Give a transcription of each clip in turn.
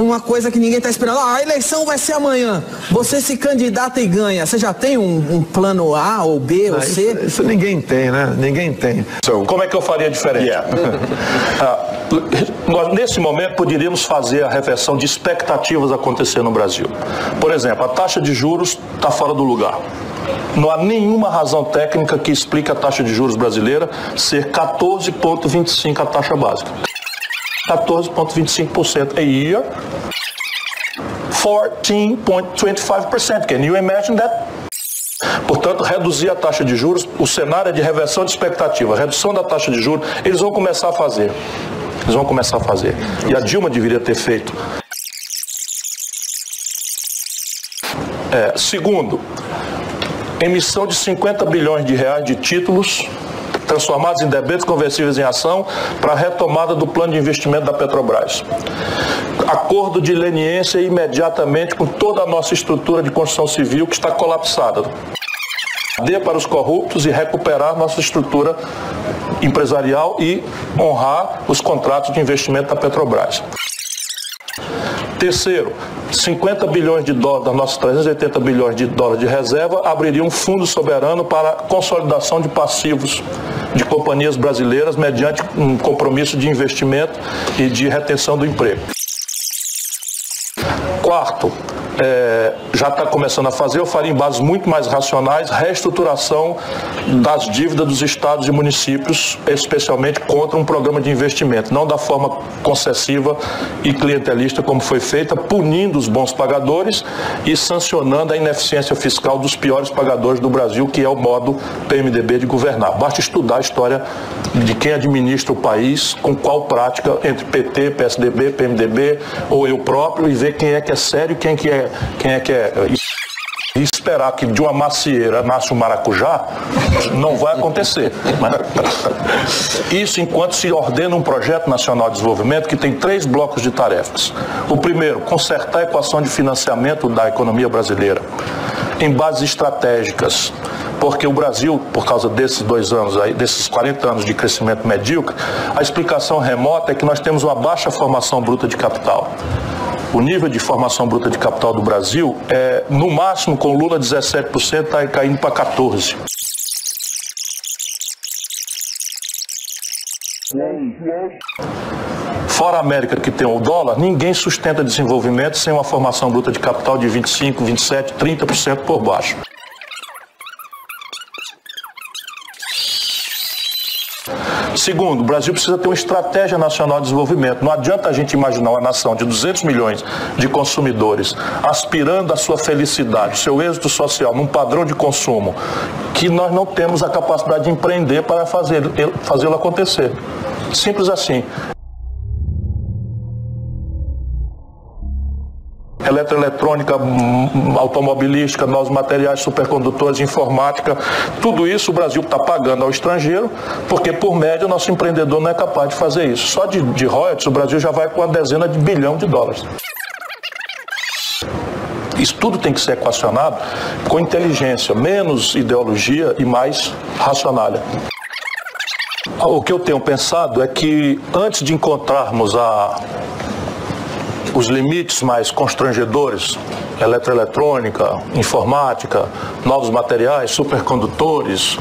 uma coisa que ninguém está esperando. A eleição vai ser amanhã. Você se candidata e ganha. Você já tem um plano A ou B ou C? Isso ninguém tem, né? Ninguém tem. Como é que eu faria diferente? Nós, nesse momento, poderíamos fazer a reversão de expectativas acontecer no Brasil. Por exemplo, a taxa de juros está fora do lugar. Não há nenhuma razão técnica que explique a taxa de juros brasileira ser 14,25% a taxa básica. 14,25% a year, 14,25%. Can you imagine that? Portanto, reduzir a taxa de juros, o cenário é de reversão de expectativa, redução da taxa de juros, eles vão começar a fazer. Eles vão começar a fazer. E a Dilma deveria ter feito. Segundo, emissão de 50 bilhões de reais de títulos transformados em debêntures conversíveis em ação para a retomada do plano de investimento da Petrobras. Acordo de leniência imediatamente com toda a nossa estrutura de construção civil que está colapsada. Dê para os corruptos e recuperar nossa estrutura empresarial e honrar os contratos de investimento da Petrobras. Terceiro, 50 bilhões de dólares das nossas 380 bilhões de dólares de reserva abriria um fundo soberano para a consolidação de passivos de companhias brasileiras mediante um compromisso de investimento e de retenção do emprego. Quarto, já está começando a fazer, eu faria em bases muito mais racionais, reestruturação das dívidas dos estados e municípios, especialmente contra um programa de investimento, não da forma concessiva e clientelista como foi feita, punindo os bons pagadores e sancionando a ineficiência fiscal dos piores pagadores do Brasil, que é o modo PMDB de governar. Basta estudar a história de quem administra o país, com qual prática entre PT, PSDB, PMDB ou eu próprio, e ver quem é sério e quem é que é. E esperar que de uma macieira nasce um maracujá, não vai acontecer. Isso enquanto se ordena um projeto nacional de desenvolvimento que tem 3 blocos de tarefas. O primeiro, consertar a equação de financiamento da economia brasileira em bases estratégicas, porque o Brasil, por causa desses 2 anos, desses 40 anos de crescimento medíocre, a explicação remota é que nós temos uma baixa formação bruta de capital. O nível de formação bruta de capital do Brasil no máximo, com Lula 17%, está caindo para 14%. Fora a América, que tem o dólar, ninguém sustenta desenvolvimento sem uma formação bruta de capital de 25%, 27%, 30% por baixo. Segundo, o Brasil precisa ter uma estratégia nacional de desenvolvimento. Não adianta a gente imaginar uma nação de 200 milhões de consumidores aspirando à sua felicidade, seu êxito social, num padrão de consumo, que nós não temos a capacidade de empreender para fazê-lo acontecer. Simples assim. Eletroeletrônica, automobilística, novos materiais, supercondutores, informática, tudo isso o Brasil está pagando ao estrangeiro, porque por média o nosso empreendedor não é capaz de fazer isso. Só de royalties o Brasil já vai com uma dezena de bilhão de dólares. Isso tudo tem que ser equacionado com inteligência, menos ideologia e mais racionalha. O que eu tenho pensado é que antes de encontrarmos os limites mais constrangedores, eletroeletrônica, informática, novos materiais, supercondutores,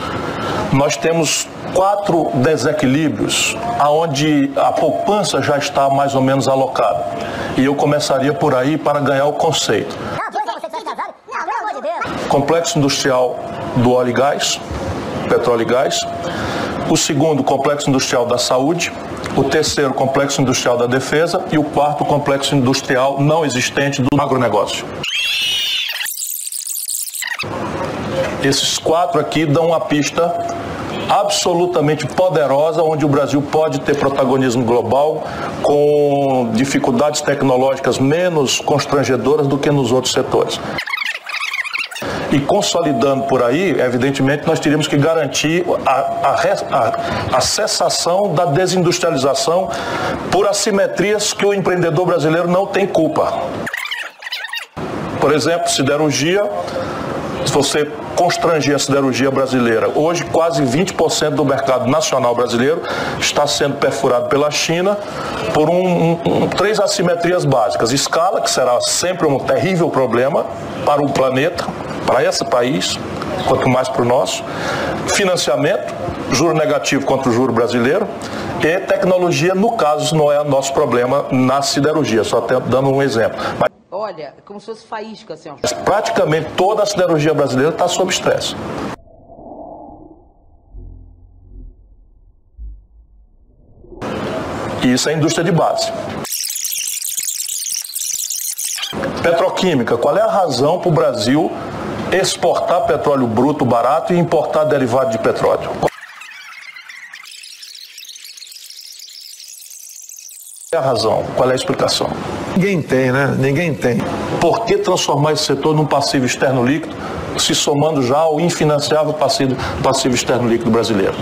nós temos 4 desequilíbrios onde a poupança já está mais ou menos alocada. E eu começaria por aí para ganhar o conceito. Complexo industrial do óleo e gás, petróleo e gás. O segundo, complexo industrial da saúde. O terceiro, complexo industrial da defesa. E o quarto, complexo industrial não existente do agronegócio. Esses 4 aqui dão uma pista absolutamente poderosa onde o Brasil pode ter protagonismo global com dificuldades tecnológicas menos constrangedoras do que nos outros setores. E consolidando por aí, evidentemente, nós teríamos que garantir a cessação da desindustrialização por assimetrias que o empreendedor brasileiro não tem culpa. Por exemplo, siderurgia, se você constranger a siderurgia brasileira, hoje quase 20% do mercado nacional brasileiro está sendo perfurado pela China por três assimetrias básicas. Escala, que será sempre um terrível problema para o planeta, para esse país, quanto mais para o nosso. Financiamento, juro negativo contra o juro brasileiro. E tecnologia, no caso, não é o nosso problema na siderurgia, só dando um exemplo. Olha, como se fosse faísca, assim, ó. Praticamente toda a siderurgia brasileira está sob estresse. E isso é indústria de base. Petroquímica, qual é a razão para o Brasil exportar petróleo bruto barato e importar derivado de petróleo? Qual é a razão? Qual é a explicação? Ninguém tem, né? Ninguém tem. Por que transformar esse setor num passivo externo líquido, se somando já ao infinanciável passivo externo líquido brasileiro?